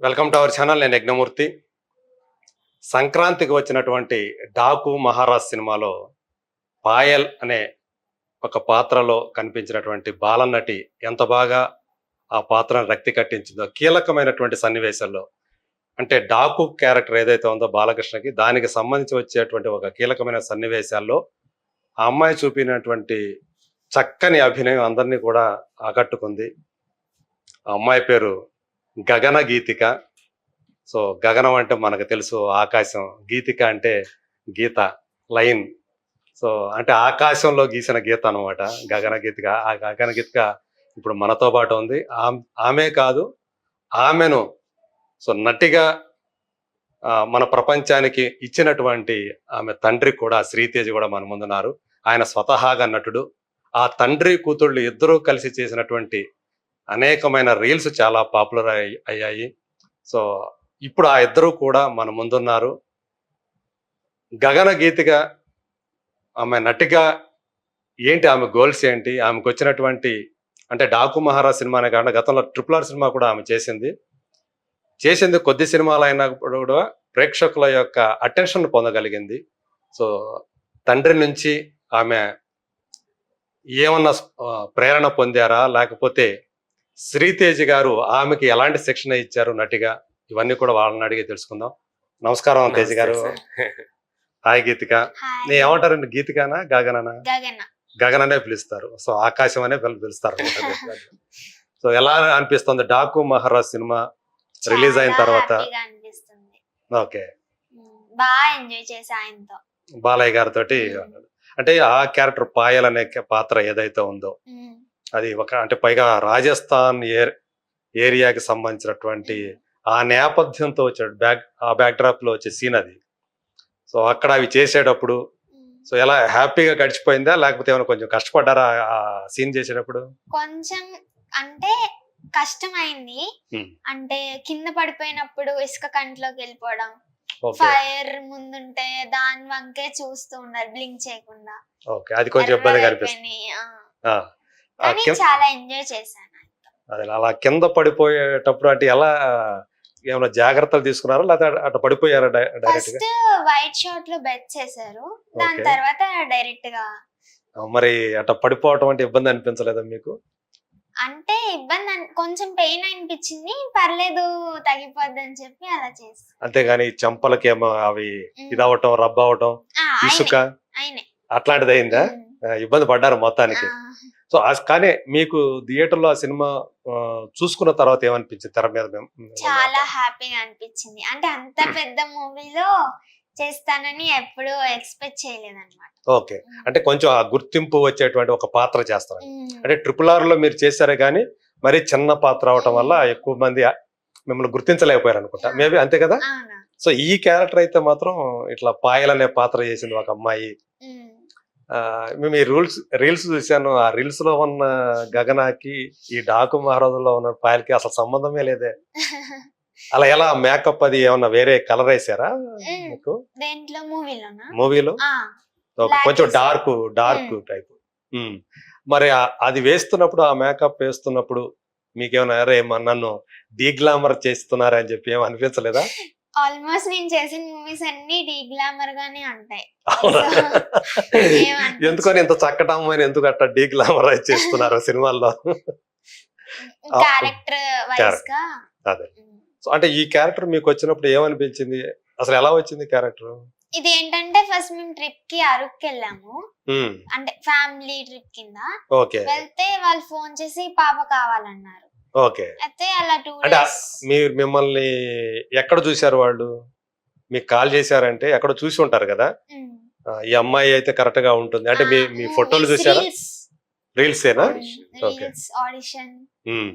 Welcome to our channel. నేను యజ్ఞమూర్తి. సంక్రాంతికి వచ్చినటువంటి డాకు మహారాజ్ సినిమాలో పాయల్ అనే ఒక పాత్రలో కనిపించినటువంటి బాలనటి ఎంత బాగా ఆ పాత్రను రక్తి కట్టించిందో, కీలకమైనటువంటి సన్నివేశాల్లో అంటే డాకు క్యారెక్టర్ ఏదైతే ఉందో బాలకృష్ణకి, దానికి సంబంధించి వచ్చేటువంటి ఒక కీలకమైన సన్నివేశాల్లో ఆ అమ్మాయి చూపినటువంటి చక్కని అభినయం అందరినీ కూడా ఆకట్టుకుంది. ఆ అమ్మాయి పేరు గగన గీతిక. సో గగనం అంటే మనకు తెలుసు ఆకాశం, గీతిక అంటే గీత, లైన్. సో అంటే ఆకాశంలో గీసిన గీత అనమాట గగన గీతిక. ఆ గగన గీతిక ఇప్పుడు మనతో పాటు ఉంది. ఆమె కాదు, ఆమెను సో నటిగా మన ప్రపంచానికి ఇచ్చినటువంటి ఆమె తండ్రి కూడా, శ్రీతేజ్ కూడా మన ముందున్నారు. ఆయన స్వతహాగా నటుడు. ఆ తండ్రి కూతుళ్ళు ఇద్దరూ కలిసి చేసినటువంటి అనేకమైన రీల్స్ చాలా పాపులర్ అయ్యాయి. సో ఇప్పుడు ఆ ఇద్దరు కూడా మన ముందున్నారు. గగన గీతిగా ఆమె నటిగా ఏంటి, ఆమె గోల్స్ ఏంటి, ఆమెకు వచ్చినటువంటి అంటే డాకు మహారాజ్ సినిమానే కాకుండా గతంలో RRR సినిమా కూడా ఆమె చేసింది కొద్ది సినిమాలు అయినప్పుడు కూడా ప్రేక్షకుల యొక్క అటెన్షన్ పొందగలిగింది. సో తండ్రి నుంచి ఆమె ఏమన్నా ప్రేరణ పొందారా, లేకపోతే శ్రీతేజ్ గారు ఆమెకి ఎలాంటి శిక్షణ ఇచ్చారు నటిగా, ఇవన్నీ కూడా వాళ్ళని అడిగి తెలుసుకుందాం. నమస్కారం తేజ్ గారు. హాయ్ గీతిక. నేను ఏమంటారండి, గీతికానా గగననా? గగననే పిలుస్తారు. సో ఆకాశం అనే పిలుస్తారు. సో ఎలా అనిపిస్తుంది డాకు మహారాజ్ సినిమా రిలీజ్ అయిన తర్వాత? ఓకే, బాగా ఎంజాయ్ చేసా ఆయనతో, బాలయ్య గారితో. అంటే ఆ క్యారెక్టర్ పాయల్ అనే పాత్ర ఏదైతే ఉందో అది ఒక అంటే పైగా రాజస్థాన్ ఏరియాకి సంబంధించినటువంటి ఆ నేపథ్యంతో వచ్చే ఆ బ్యాక్ డ్రాప్ లో వచ్చే సీన్ అది. సో అక్కడ అవి చేసేటప్పుడు సో ఎలా హ్యాపీగా గడిచిపోయిందా, లేకపోతే ఏమైనా కొంచెం కష్టపడ్డారా ఆ సీన్ చేసేటప్పుడు? కొంచెం అంటే కష్టమైంది. అంటే కింద పడిపోయినప్పుడు ఇసుక కంట్లోకి వెళ్ళిపోవడం, ఫైర్ ముందుంటే దాని వంకే చూస్తూ ఉండాలి బ్లింక్ చేయకుండా. ఓకే, అది కొంచెం ఇబ్బందిగా అనిపిస్తుంది. చాలా ఎంజాయ్ చేశాను. అదే అలా కింద పడిపోయేటప్పుడు అంటే ఎలా, ఏమైనా జాగ్రత్తలు తీసుకున్నారా లేకపోతే అట్లా పడిపోయారా డైరెక్ట్ గా? ఫస్ట్ వైట్ షార్ట్ లో బెడ్ చేశారు, దాని తర్వాత డైరెక్ట్ గా. మరి అట్లా పడిపోవటం అంటే ఇబ్బంది అనిపించలేదా మీకు? అంటే ఇబ్బంది, కొంచెం పెయిన్ అనిపించింది, పర్లేదు తగ్గిపోద్ది అని చెప్పి అలా చేసి. అంతేగాని చెంపలకి ఏమో అవి ఇదవటం, రబ్ అవటం, ఇసుక అట్లాంటిది అయిందా? ఇబ్బంది పడ్డారు మొత్తానికి. సో కానీ మీకు థియేటర్ లో ఆ సినిమా చూసుకున్న తర్వాత ఏమనిపించింది తెర మీద? చాలా హ్యాపీగా అనిపించింది. అంటే అంత పెద్ద మూవీలో చేస్తానని ఎప్పుడు ఎక్స్పెక్ట్ చేయలేదు అన్నమాట. ఓకే, అంటే కొంచెం ఆ గుర్తింపు వచ్చేటువంటి ఒక పాత్ర చేస్తారు. అంటే RRR లో మీరు చేశారే కానీ మరి చిన్న పాత్ర అవటం వల్ల ఎక్కువ మంది మిమ్మల్ని గుర్తించలేకపోయారు అనుకుంటా, మేబీ అంతే కదా? సో ఈ క్యారెక్టర్ అయితే మాత్రం ఇట్లా పాయల్ అనే పాత్ర చేసింది ఒక అమ్మాయి. మేము ఈ రీల్స్ చూశాను. ఆ రీల్స్ లో ఉన్న గగనాకి ఈ డాకు మహారాజులో ఉన్న పాయల్కి అసలు సంబంధమే లేదే. అలా ఎలా మేకప్ అది ఏమన్నా వేరే కలర్ వేసారా మీకు మూవీలో? కొంచెం డార్క్ టైప్. మరి అది వేస్తున్నప్పుడు, ఆ మేకప్ వేస్తున్నప్పుడు మీకేమన్నా అరే నన్ను డీగ్లామర్ చేస్తున్నారా అని చెప్పి ఏమో అనిపించలేదా? ఆల్మోస్ట్ నేను చేసిన మూవీస్ అన్ని డీ గ్లామర్ గానే ఉంటాయి. ఎందుకని ఇంత చక్కటి అమ్మాయిని ఎందుకు అట్లా డీ గ్లామర్ చేస్తున్నారు సినిమాల్లో? క్యారెక్టర్ వైస్ గా. అదే, అంటే ఈ క్యారెక్టర్ మీకు వచ్చినప్పుడు ఏమనిపించింది, అసలు ఎలా వచ్చింది క్యారెక్టర్? ఇది ఏంటంటే ఫస్ట్ మేము ట్రిప్ కి అరకుకి వెళ్ళాము, అంటే ఫ్యామిలీ ట్రిప్ కింద. వెళ్తే వాళ్ళు ఫోన్ చేసి పాప కావాలన్నారు. ఓకే, అయితే అలా 2 అంటే మిమ్మల్ని ఎక్కడ చూసారు వాళ్ళు? మీకు కాల్ చేశారంటే ఎక్కడ చూసి ఉంటారు కదా, ఈ అమ్మాయి అయితే కరెక్ట్ గా ఉంటుంది అంటే మీ ఫోటోలు చూసారా? రీల్స్ ఏనా? ఆడిషన్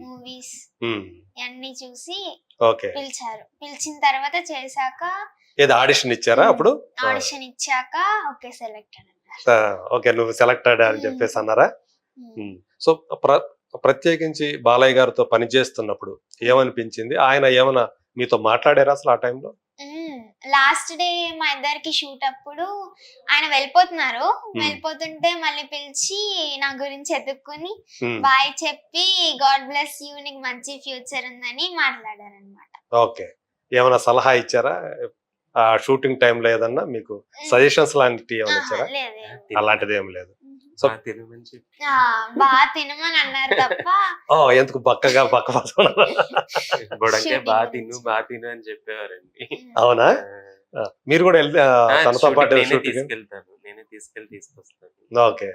మూవీస్ అన్ని చూసి పిలిచారు. పిలిచిన తర్వాత చేశాక ఏదో ఆడిషన్ ఇచ్చారా? అప్పుడు ఆడిషన్ ఇచ్చాక ఓకే సెలెక్టెడ్ అన్నారు. ఓకే, నువ్వు సెలెక్టెడ్ అని చెప్పేసి అన్నారా? సో ప్రత్యేకించి బాలయ్య గారితో పనిచేస్తున్నప్పుడు ఏమనిపించింది? ఆయన ఏమైనా మీతో మాట్లాడారా అసలు ఆ టైంలో? లాస్ట్ డే మా ఇద్దరికి షూట్ అప్పుడు ఆయన వెళ్ళిపోతున్నారు, వెళ్ళిపోతుంటే మళ్ళీ పిలిచి నా గురించి ఎత్తుక్కుని బాయ్ చెప్పి గాడ్ బ్లెస్ యూ, నీకు మంచి ఫ్యూచర్ ఉందని మాట్లాడారు అనమాట. ఓకే. ఏమైనా సలహా ఇచ్చారా? ఆ షూటింగ్ టైంలో ఏదన్నా మీకు సజెషన్స్ లాంటివి ఏమైనా ఇచ్చారా? లేదు అలాంటిది ఏం లేదు. సో తినమని చెప్పి బాగా తినమని అన్నారు తప్ప ఎందుకు బక్కగా బక్కపడుతున్నారు? బుడంకాయ బాగా తిను అని చెప్పేవారండి. అవునా? మీరు కూడా వెళ్తే తనతో పాటు నేనే షూటింగ్? నేనే తీసుకొస్తాను. ఓకే.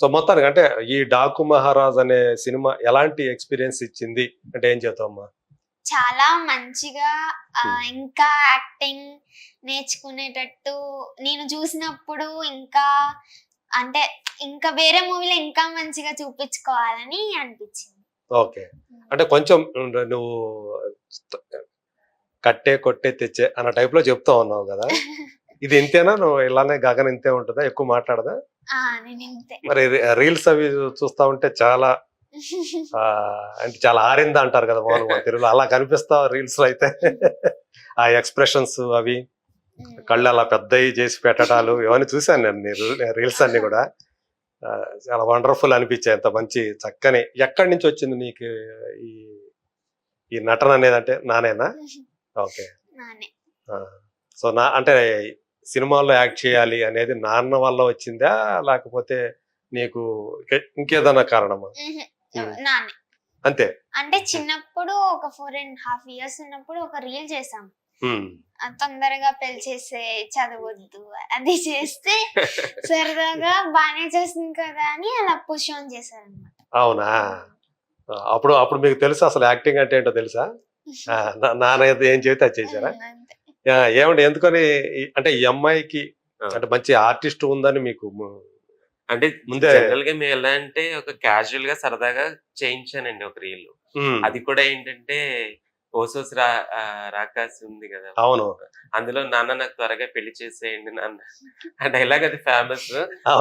సో మొత్తానికి అంటే ఈ డాకు మహారాజ్ అనే సినిమా ఎలాంటి ఎక్స్పీరియన్స్ ఇచ్చింది అంటే ఏం చెప్తావమ్మా? చాలా మంచిగా ఇంకా యాక్టింగ్ నేర్చుకునేటట్టు నేను చూసినప్పుడు ఇంకా అంటే ఇంకా వేరే మూవీలో ఇంకా మంచిగా చూపించుకోవాలని అనిపించింది. ఓకే. అంటే కొంచెం నువ్వు కట్టే కొట్టే తెచ్చే అన్న టైప్ లో చెప్తా ఉన్నావు కదా, ఇది ఇంతేనా? నువ్వు ఇలానే గగన్ ఇంతే ఉంటుందా? ఎక్కువ మాట్లాడదా? నేను ఇంతే. మరి రీల్స్ అవి చూస్తా ఉంటే చాలా అంటే చాలా ఆరిందా అంటారు కదా మామూలుగా తెలుగులో, అలా కనిపిస్తావు రీల్స్ లో అయితే. ఆ ఎక్స్ప్రెషన్స్ అవి కళ్ళు అలా పెద్దవి చేసి పెట్టడాలు ఇవన్నీ చూశాను నేను రీల్స్ అన్ని కూడా. చాలా వండర్ఫుల్ అనిపించాయి. ఎంత మంచి చక్కని. ఎక్కడి నుంచి వచ్చింది నీకు ఈ ఈ నటన అనేది? అంటే నానేనా? ఓకే. సో అంటే సినిమాల్లో యాక్ట్ చేయాలి అనేది నాన్న వల్ల వచ్చిందా లేకపోతే నీకు ఇంకేదన్నా కారణమా? నానే. అంతే. అంటే చిన్నప్పుడు ఒక 4.5 years ఉన్నప్పుడు ఒక రీల్ చేసాం. తొందరగా పెళ్లి చేసే చదవద్దు అది చేస్తే సరదాగా బానే చేస్తుంది కదా అని అలా పుష్ ఆన్ చేశారు అన్నమాట. అవునా? అప్పుడు మీకు తెలుసా అసలు యాక్టింగ్ అంటే ఏంటో తెలుసా? నాన్న ఏం చెబితే అది చేశారా? ఏమంటే ఎందుకని అంటే ఈ అమ్మాయికి అంటే మంచి ఆర్టిస్ట్ ఉందని మీకు అంటే ముందే జనరల్ గా మేము ఎలా అంటే ఒక క్యాజువల్ గా సరదాగా చేయించానండి ఒక రీల్. అది కూడా ఏంటంటే ఓసోస్ రాకాసి ఉంది కదా, అవును, అందులో నాన్న నాకు త్వరగా పెళ్లి చేసేయండి నాన్న ఆ డైలాగ్ అది ఫేమస్.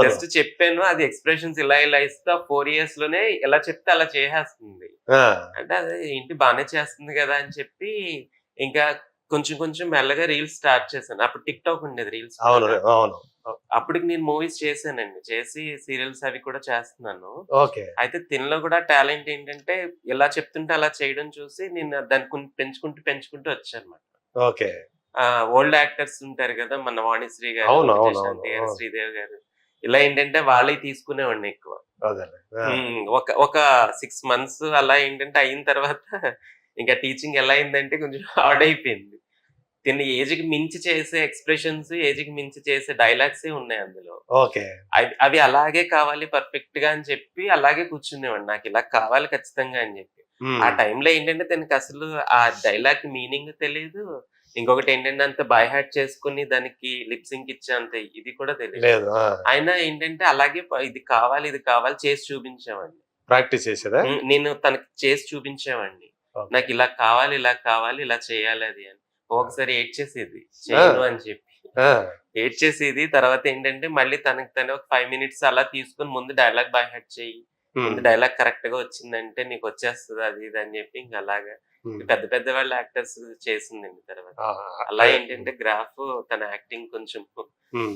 జస్ట్ చెప్పాను, అది ఎక్స్ప్రెషన్స్ ఇలా ఇస్తే 4 years లోనే ఎలా చెప్తే అలా చేసేస్తుంది. అంటే అదే ఏంటి బానే చేస్తుంది కదా అని చెప్పి ఇంకా కొంచెం కొంచెం మెల్లగా రీల్స్ స్టార్ట్ చేశాను. అప్పుడు టిక్ టాక్ ఉండేది రీల్స్. అప్పటికి నేను మూవీస్ చేశానండి, చేసి సీరియల్స్ అవి కూడా చేస్తున్నాను. అయితే తినలో కూడా టాలెంట్ ఏంటంటే ఎలా చెప్తుంటే అలా చేయడం చూసి నేను దాన్ని పెంచుకుంటూ వచ్చాను. ఓకే. ఓల్డ్ యాక్టర్స్ ఉంటారు కదా, మన వాణిశ్రీ గారు, శ్రీదేవి గారు, ఇలా ఏంటంటే వాళ్ళే తీసుకునేవాడిని ఎక్కువ. ఒక 6 months అలా ఏంటంటే అయిన తర్వాత ఇంకా టీచింగ్ ఎలా అయిందంటే కొంచెం హార్డ్ అయిపోయింది. తిన్న ఏజ్ కి మించి చేసే ఎక్స్ప్రెషన్స్, ఏజ్ కి మించి చేసే డైలాగ్స్ ఉన్నాయి అందులో. అవి అలాగే కావాలి పర్ఫెక్ట్ గా అని చెప్పి అలాగే కూర్చునేవాడు, నాకు ఇలా కావాలి ఖచ్చితంగా అని చెప్పి. ఆ టైంలో ఏంటంటే తనకి అసలు ఆ డైలాగ్ మీనింగ్ తెలియదు. ఇంకొకటి ఏంటంటే అంత బై హార్ట్ చేసుకుని దానికి లిప్సింగ్ ఇచ్చే అంత ఇది కూడా తెలియదు. అయినా ఏంటంటే అలాగే ఇది కావాలి చేసి చూపించేవాడిని. ప్రాక్టీస్ చేసేదా? నేను తనకి చేసి చూపించేవాడిని, నాకు ఇలా కావాలి ఇలా చేయాలి అది అని. ఒకసారి ఏడ్చేసేది చేయను అని చెప్పి ఏడ్చేసేది. తర్వాత ఏంటంటే మళ్ళీ తనకి ఒక 5 minutes అలా తీసుకుని ముందు డైలాగ్ బై హార్ట్ చేయి, ముందు డైలాగ్ కరెక్ట్ గా వచ్చిందంటే నీకు వచ్చేస్తుంది అది ఇది అని చెప్పి ఇంకా అలాగా పెద్ద వాళ్ళ యాక్టర్స్ చేసిందండి. తర్వాత అలా ఏంటంటే గ్రాఫ్ తన యాక్టింగ్ కొంచెం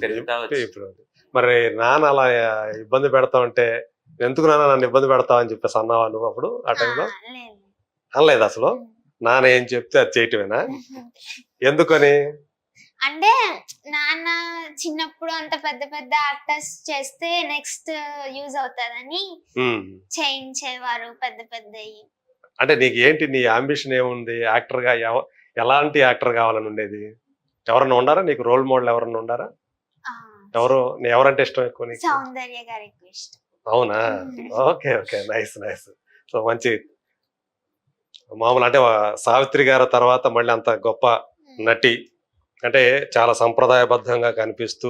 పెరుగుతా వచ్చింది. మరి నాన్న అలా ఇబ్బంది పెడతా ఉంటే ఎందుకు నాన్న నన్ను ఇబ్బంది పెడతావు అని చెప్పేసి అన్నావా నువ్వు అప్పుడు ఆ టైంలో? అనలేదు అసలు. నాన్న ఏం చెప్తే అది చేయటమేనా? ఎందుకని అంటే నాన్న చిన్నప్పుడు అంత పెద్ద యాక్టర్స్ చేస్తే నెక్స్ట్ యూజ్ అవుతుందని చేయించేవారు పెద్దవి. అంటే నీకు ఏంటి నీ అంబిషన్ ఏముంది? యాక్టర్ గా ఎలాంటి యాక్టర్ కావాలని ఉండేది? ఎవరన్నా ఉండారా నీకు రోల్ మోడల్? ఎవరన్నా ఉండారా? ఎవరంటే ఇష్టం ఎక్కువ నీకు? సౌందర్య గారు ఎక్కువ ఇష్టం. అవునా? Okay okay, nice. సో మంచి మామూలు అంటే సావిత్రి గారి తర్వాత మళ్ళీ అంత గొప్ప నటి అంటే చాలా సంప్రదాయబద్ధంగా కనిపిస్తూ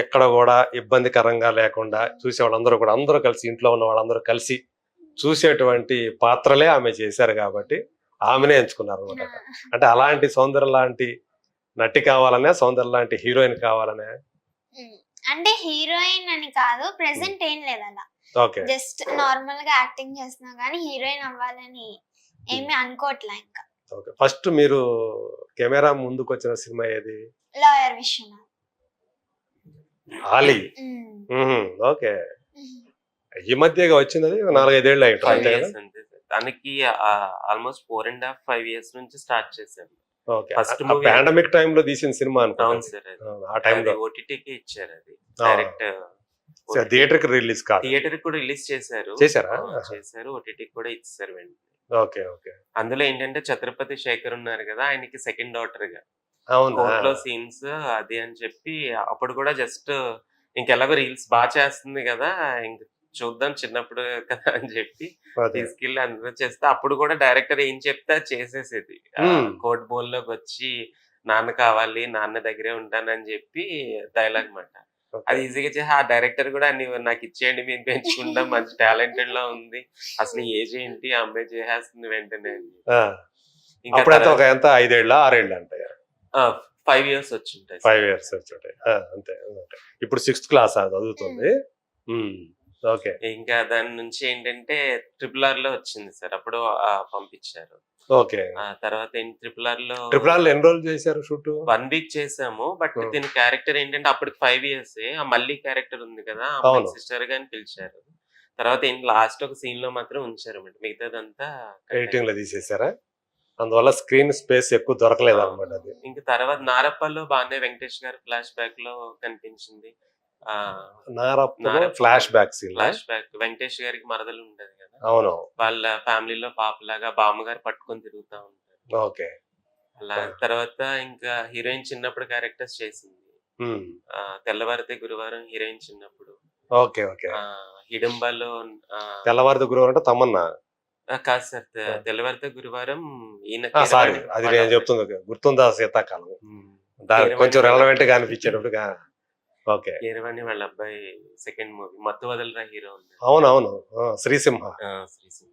ఎక్కడ కూడా ఇబ్బందికరంగా లేకుండా చూసే వాళ్ళందరూ కూడా అందరూ కలిసి, ఇంట్లో ఉన్న వాళ్ళందరూ కలిసి చూసేటువంటి పాత్రలే ఆమె చేశారు కాబట్టి ఆమెనే ఎంచుకున్నారు అనమాట. అంటే అలాంటి సౌందర్య లాంటి నటి కావాలనే, సౌందర్య లాంటి హీరోయిన్ కావాలనే? అంటే హీరోయిన్ అని కాదు, ప్రెసెంట్ ఏం లేదు అలా. జస్ట్ నార్మల్ గా యాక్టింగ్ చేస్తున్నా గానీ హీరోయిన్ అవ్వాలని ఏమీ అనుకోవట్లే ఇంకా. ఫస్ట్ మీరు కెమెరా ముందుకు వచ్చిన సినిమా ఏది? లాయర్ విశ్వనాథ్. ఆలీ. ఓకే. ఈ మధ్యగా వచ్చింది, 4-5 ఏళ్ళు అయింటుంది. తనకి ఆల్మోస్ట్ 4.5 years నుంచి స్టార్ట్ చేశాను. ఓకే. ఫస్ట్ ఆ మూవీ పాండమిక్ టైమ్ లో తీసిన సినిమా అవును అనుకుంటా. సార్. అది ఆ టైంలో ఓటీటీకి ఇచ్చారు. అది డైరెక్ట్ థియేటర్ కి రిలీజ్ కాదు. థియేటర్ కూడా రిలీజ్ చేశారు. చేశారా? చేశారు. ఓటీటీకి కూడా ఇచ్చారు వెంటనే. Okay okay. అందులో ఏంటంటే ఛత్రపతి శేఖర్ ఉన్నారు కదా, ఆయనకి సెకండ్ డాటర్ గా అవునా? కోర్టులో సీన్స్ అది అని చెప్పి అప్పుడు కూడా జస్ట్ ఇంకెలాగో రీల్స్ బాగా చేస్తుంది కదా, ఇంక చూద్దాం చిన్నప్పుడు కదా అని చెప్పి అదే. తీసుకెళ్ళి అందరూ చేస్తే అప్పుడు కూడా డైరెక్టర్ ఏం చెప్తే అది చేసేసేది. కోర్ట్ బోల్ లోకి వచ్చి నాన్న కావాలి, నాన్న దగ్గరే ఉంటానని చెప్పి డైలాగ్ మాట. అది ఈజీగా చేసి ఆ డైరెక్టర్ కూడా నాకు ఇచ్చేయండి, మీరు పెంచుకుంటాం, మంచి టాలెంటెడ్ లా ఉంది, అసలు ఏజ్ ఏంటి, ఆ అమ్మాయి చేసేస్తుంది వెంటనే అని. ఇంకా అప్పుడైతే ఒక ఎంత 5 ఏళ్ళ 6 ఏళ్ళు అంటే 5 years వచ్చింటాయి. 5 years వచ్చాయి. అంతే. ఇప్పుడు 6th క్లాస్ చదువుతుంది. ఓకే. ఇంకా దాని నుంచి ఏంటంటే RRR లో వచ్చింది సార్, అప్పుడు పంపించారు. ఓకే. తర్వాత ట్రిపుల్ లో ఎన్ని రోజులు చేశారు షూట్? 1 week చేసాము. బట్ దీని క్యారెక్టర్ ఏంటంటే అప్పటికి 5 years ఆ మళ్ళీ క్యారెక్టర్ ఉంది కదా, అవును. సిస్టర్ గాని పిలిచారు. తర్వాత లాస్ట్ ఒక సీన్ లో మాత్రం ఉంచారు, మిగతాదంతా 18 లో తీసేసారా? అందువల్ల స్క్రీన్ స్పేస్ ఎక్కువ దొరకలేదు అనమాట అది. ఇంకా తర్వాత నారప్పలో బాగానే వెంకటేష్ గారు ఫ్లాష్ బ్యాక్ లో కనిపించింది. Flashback scene. Flashback Venkatesh గారికి మరదలు ఉండదు కదా, అవును. వాళ్ళ ఫ్యామిలీలో పాపలాగా బామ్మగారు పట్టుకొని తిరుగుతా ఉంటారు. ఓకే. అలా తర్వాత ఇంకా హీరోయిన్ చిన్నప్పుడు క్యారెక్టర్స్ చేసింది. తెల్లవారితే గురువారం హీరోయిన్ చిన్నప్పుడు. Okay okay. హిడింబాలో తెల్లవారితే గురువారం అంటే తమన్నా కాదు సార్, తెల్లవారితే గురువారం ఈయన సారీ, అది నేను చెప్తుంది గుర్తుందా శీతాకాలం, కొంచెం రెలవెంట్ గా అనిపించేటప్పుడు. ఓకే. కీరవాణి వాళ్ళ అబ్బాయి సెకండ్ మూవీ మత్తు వదలరా హీరో ఉంది. అవునవును, శ్రీసింహ. శ్రీసింహ